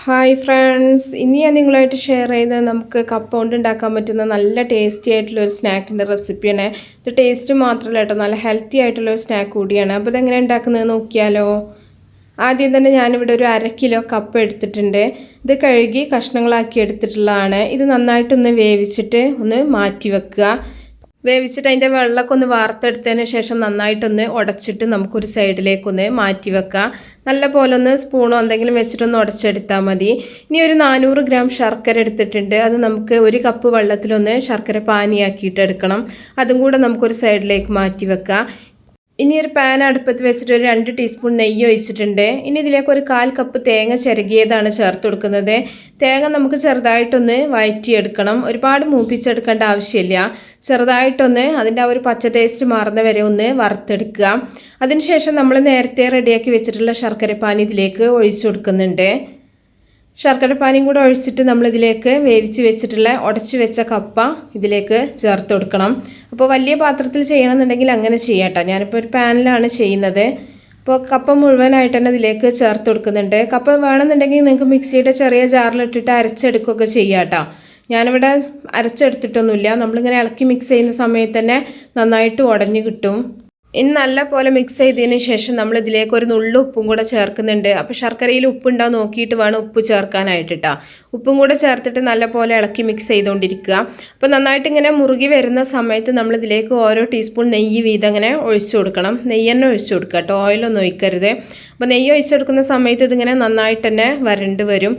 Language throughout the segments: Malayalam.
ഹായ് ഫ്രണ്ട്സ്, ഇനി ഞാൻ നിങ്ങളായിട്ട് ഷെയർ ചെയ്യുന്നത് നമുക്ക് കപ്പ കൊണ്ട് ഉണ്ടാക്കാൻ പറ്റുന്ന നല്ല ടേസ്റ്റി ആയിട്ടുള്ള ഒരു സ്നാക്കിൻ്റെ റെസിപ്പിയാണ്. ഇത് ടേസ്റ്റ് മാത്രമല്ല കേട്ടോ, നല്ല ഹെൽത്തി ആയിട്ടുള്ള ഒരു സ്നാക്ക് കൂടിയാണ്. അപ്പോൾ ഇതെങ്ങനെ ഉണ്ടാക്കുന്നത് നോക്കിയാലോ. ആദ്യം തന്നെ ഞാനിവിടെ ഒരു 1/2 കിലോ കപ്പ എടുത്തിട്ടുണ്ട്. ഇത് കഴുകി കഷ്ണങ്ങളാക്കി എടുത്തിട്ടുള്ളതാണ്. ഇത് നന്നായിട്ടൊന്ന് വേവിച്ചിട്ട് ഒന്ന് മാറ്റി വെക്കുക. വേവിച്ചിട്ട് അതിൻ്റെ വെള്ളമൊക്കെ ഒന്ന് വാർത്തെടുത്തതിന് ശേഷം നന്നായിട്ടൊന്ന് ഉടച്ചിട്ട് നമുക്കൊരു സൈഡിലേക്കൊന്ന് മാറ്റി വെക്കാം. നല്ല പോലെ ഒന്ന് സ്പൂണോ എന്തെങ്കിലും വെച്ചിട്ടൊന്ന് ഉടച്ചെടുത്താൽ മതി. ഇനി ഒരു 400 ഗ്രാം ശർക്കര എടുത്തിട്ടുണ്ട്. അത് നമുക്ക് 1 കപ്പ് വെള്ളത്തിലൊന്ന് ശർക്കര പാനിയാക്കിയിട്ട് എടുക്കണം. അതും കൂടെ നമുക്കൊരു സൈഡിലേക്ക് മാറ്റി വെക്കാം. ഇനി ഒരു പാൻ അടുപ്പത്ത് വെച്ചിട്ട് ഒരു 2 ടീസ്പൂൺ നെയ്യ് ഒഴിച്ചിട്ടുണ്ട്. ഇനി ഇതിലേക്ക് ഒരു 1/4 കപ്പ് തേങ്ങ ചിരകിയതാണ് ചേർത്ത് കൊടുക്കുന്നത്. തേങ്ങ നമുക്ക് ചെറുതായിട്ടൊന്ന് വഴറ്റിയെടുക്കണം. ഒരുപാട് മൂപ്പിച്ചെടുക്കേണ്ട ആവശ്യമില്ല. ചെറുതായിട്ടൊന്ന് അതിൻ്റെ ആ ഒരു പച്ച ടേസ്റ്റ് മാറുന്ന വരെ ഒന്ന് വറുത്തെടുക്കുക. അതിനുശേഷം നമ്മൾ നേരത്തെ റെഡിയാക്കി വെച്ചിട്ടുള്ള ശർക്കരപ്പാനി ഇതിലേക്ക് ഒഴിച്ചു കൊടുക്കുന്നുണ്ട്. ശർക്കര പാനിയും കൂടെ ഒഴിച്ചിട്ട് നമ്മളിതിലേക്ക് വേവിച്ച് വെച്ചിട്ടുള്ള ഉടച്ച് വെച്ച കപ്പ ഇതിലേക്ക് ചേർത്ത് കൊടുക്കണം. അപ്പോൾ വലിയ പാത്രത്തിൽ ചെയ്യണമെന്നുണ്ടെങ്കിൽ അങ്ങനെ ചെയ്യാട്ടോ. ഞാനിപ്പോൾ ഒരു പാനിലാണ് ചെയ്യുന്നത്. അപ്പോൾ കപ്പ മുഴുവനായിട്ട് തന്നെ ഇതിലേക്ക് ചേർത്ത് കൊടുക്കുന്നുണ്ട്. കപ്പ വേണമെന്നുണ്ടെങ്കിൽ നിങ്ങൾക്ക് മിക്സിയുടെ ചെറിയ ജാറിലിട്ടിട്ട് അരച്ചെടുക്കുകയൊക്കെ ചെയ്യാം കേട്ടോ. ഞാനിവിടെ അരച്ചെടുത്തിട്ടൊന്നുമില്ല. നമ്മളിങ്ങനെ ഇളക്കി മിക്സ് ചെയ്യുന്ന സമയത്ത് തന്നെ നന്നായിട്ട് ഉടഞ്ഞു കിട്ടും. ഇനി നല്ല പോലെ മിക്സ് ചെയ്തതിന് ശേഷം നമ്മൾ ഇതിലേക്ക് ഒരു നുള്ളു ഉപ്പും കൂടെ ചേർക്കുന്നുണ്ട്. അപ്പോൾ ശർക്കരയിൽ ഉപ്പുണ്ടോ നോക്കിയിട്ട് വേണം ഉപ്പ് ചേർക്കാനായിട്ടാ. ഉപ്പും കൂടെ ചേർത്തിട്ട് നല്ല പോലെ ഇളക്കി മിക്സ് ചെയ്തുകൊണ്ടിരിക്കുക. അപ്പോൾ നന്നായിട്ട് ഇങ്ങനെ മുറുകി വരുന്ന സമയത്ത് നമ്മൾ ഇതിലേക്ക് ഓരോ ടീസ്പൂൺ നെയ്യ് വീതം ഇങ്ങനെ ഒഴിച്ചു കൊടുക്കണം. നെയ്യ് തന്നെ ഒഴിച്ചു കൊടുക്കുക കേട്ടോ, ഓയിലൊന്നും ഒഴിക്കരുത്. അപ്പോൾ നെയ്യ് ഒഴിച്ചു കൊടുക്കുന്ന സമയത്ത് ഇതിങ്ങനെ നന്നായിട്ട് തന്നെ വരണ്ട് വരും.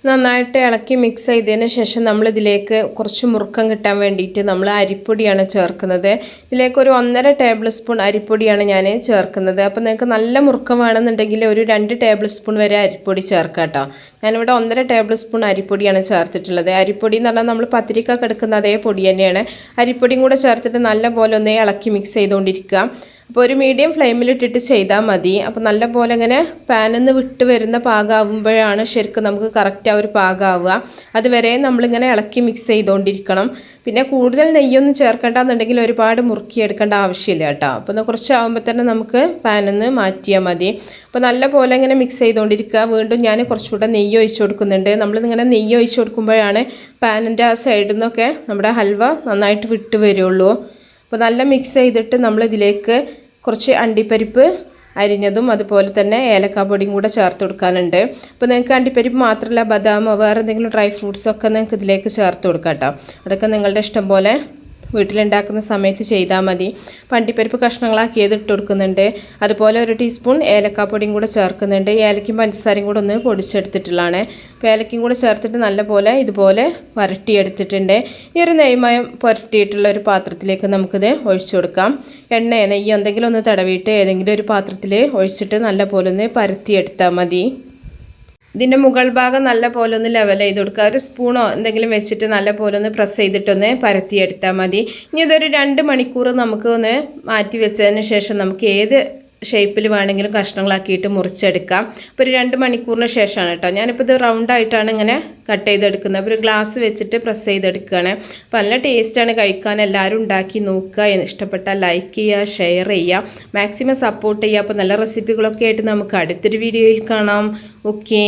നന്നായിട്ട് ഇളക്കി മിക്സ് ചെയ്തതിന് ശേഷം നമ്മളിതിലേക്ക് കുറച്ച് മുറുക്കം കിട്ടാൻ വേണ്ടിയിട്ട് നമ്മൾ അരിപ്പൊടിയാണ് ചേർക്കുന്നത്. ഇതിലേക്ക് ഒരു 1.5 ടേബിൾ സ്പൂൺ അരിപ്പൊടിയാണ് ഞാൻ ചേർക്കുന്നത്. അപ്പോൾ നിങ്ങൾക്ക് നല്ല മുറുക്കം വേണമെന്നുണ്ടെങ്കിൽ ഒരു 2 ടേബിൾ സ്പൂൺ വരെ അരിപ്പൊടി ചേർക്കാം കേട്ടോ. ഞാനിവിടെ 1.5 ടേബിൾ സ്പൂൺ അരിപ്പൊടിയാണ് ചേർത്തിട്ടുള്ളത്. അരിപ്പൊടി എന്ന് പറഞ്ഞാൽ നമ്മൾ പത്തിരിക്കൊക്കെ എടുക്കുന്ന അതേ പൊടി തന്നെയാണ്. അരിപ്പൊടിയും കൂടെ ചേർത്തിട്ട് നല്ല പോലെ ഒന്ന് ഇളക്കി മിക്സ് ചെയ്തുകൊണ്ടിരിക്കുക. അപ്പോൾ ഒരു മീഡിയം ഫ്ലെയിമിലിട്ടിട്ട് ചെയ്താൽ മതി. അപ്പോൾ നല്ല പോലെ ഇങ്ങനെ പാനിൽ നിന്ന് വിട്ട് വരുന്ന പാകമാകുമ്പോഴാണ് ശരിക്കും നമുക്ക് കറക്റ്റ് ആ ഒരു പാകമാവുക. അതുവരെ നമ്മളിങ്ങനെ ഇളക്കി മിക്സ് ചെയ്തുകൊണ്ടിരിക്കണം. പിന്നെ കൂടുതൽ നെയ്യൊന്നും ചേർക്കേണ്ടെന്നുണ്ടെങ്കിൽ ഒരുപാട് മുറുക്കിയെടുക്കേണ്ട ആവശ്യമില്ല കേട്ടോ. അപ്പോൾ കുറച്ചാകുമ്പോൾ തന്നെ നമുക്ക് പാനിൽ നിന്ന് മാറ്റിയാൽ മതി. അപ്പോൾ നല്ല പോലെ ഇങ്ങനെ മിക്സ് ചെയ്തുകൊണ്ടിരിക്കുക. വീണ്ടും ഞാൻ കുറച്ചുകൂടെ നെയ്യ് ഒഴിച്ച് കൊടുക്കുന്നുണ്ട്. നമ്മളിങ്ങനെ നെയ്യ് ഒഴിച്ച് കൊടുക്കുമ്പോഴാണ് പാനിൻ്റെ ആ സൈഡിൽ നിന്നൊക്കെ നമ്മുടെ ഹൽവ നന്നായിട്ട് വിട്ട് വരുള്ളൂ. അപ്പോൾ നല്ല മിക്സ് ചെയ്തിട്ട് നമ്മളിതിലേക്ക് കുറച്ച് അണ്ടിപ്പരിപ്പ് അരിഞ്ഞതും അതുപോലെ തന്നെ ഏലക്കാപ്പൊടിയും കൂടെ ചേർത്ത് കൊടുക്കാനുണ്ട്. അപ്പോൾ നിങ്ങൾക്ക് അണ്ടിപ്പരിപ്പ് മാത്രമല്ല ബദാമോ വേറെ എന്തെങ്കിലും ഡ്രൈ ഫ്രൂട്ട്സൊക്കെ നിങ്ങൾക്ക് ഇതിലേക്ക് ചേർത്ത് കൊടുക്കാം കേട്ടോ. അതൊക്കെ നിങ്ങളുടെ ഇഷ്ടം പോലെ വീട്ടിലുണ്ടാക്കുന്ന സമയത്ത് ചെയ്താൽ മതി. അണ്ടിപ്പരിപ്പ് കഷ്ണങ്ങളാക്കി ഇട്ട് കൊടുക്കുന്നുണ്ട്. അതുപോലെ 1 ടീസ്പൂൺ ഏലക്കാപ്പൊടിയും കൂടെ ചേർക്കുന്നുണ്ട്. ഏലക്കയും പഞ്ചസാരയും കൂടെ ഒന്ന് പൊടിച്ചെടുത്തിട്ടുള്ളതാണ്. അപ്പോൾ ഏലക്കയും കൂടെ ചേർത്തിട്ട് നല്ലപോലെ ഇതുപോലെ വരട്ടിയെടുത്തിട്ടുണ്ട്. ഈ ഒരു നെയ്മയം പുരട്ടിയിട്ടുള്ള ഒരു പാത്രത്തിലേക്ക് നമുക്കിത് ഒഴിച്ചു കൊടുക്കാം. നെയ്യോ എന്തെങ്കിലും ഒന്ന് തടവിയിട്ട് ഏതെങ്കിലും ഒരു പാത്രത്തിൽ ഒഴിച്ചിട്ട് നല്ലപോലെ ഒന്ന് പരത്തിയെടുത്താൽ മതി. ഇതിൻ്റെ മുകൾ ഭാഗം നല്ല പോലെ ഒന്ന് ലെവൽ ചെയ്ത് കൊടുക്കുക. ഒരു സ്പൂണോ എന്തെങ്കിലും വെച്ചിട്ട് നല്ല പോലെ ഒന്ന് പ്രസ് ചെയ്തിട്ടൊന്ന് പരത്തിയെടുത്താൽ മതി. ഇനി ഇതൊരു 2 മണിക്കൂർ നമുക്ക് ഒന്ന് മാറ്റി വെച്ചതിന് ശേഷം നമുക്ക് ഏത് ഷേപ്പിൽ വേണമെങ്കിലും കഷ്ണങ്ങളാക്കിയിട്ട് മുറിച്ചെടുക്കാം. അപ്പോൾ ഒരു 2 മണിക്കൂറിന് ശേഷമാണ് കേട്ടോ. ഞാനിപ്പോൾ ഇത് റൗണ്ടായിട്ടാണ് ഇങ്ങനെ കട്ട് ചെയ്തെടുക്കുന്നത്. അപ്പോൾ ഒരു ഗ്ലാസ് വെച്ചിട്ട് പ്രസ് ചെയ്തെടുക്കുകയാണ്. അപ്പോൾ നല്ല ടേസ്റ്റാണ് കഴിക്കാൻ. എല്ലാവരും ഉണ്ടാക്കി നോക്കുക. ഇഷ്ടപ്പെട്ടാൽ ലൈക്ക് ചെയ്യുക, ഷെയർ ചെയ്യുക, മാക്സിമം സപ്പോർട്ട് ചെയ്യുക. അപ്പോൾ നല്ല റെസിപ്പികളൊക്കെ ആയിട്ട് നമുക്ക് അടുത്തൊരു വീഡിയോയിൽ കാണാം. ഓക്കേ.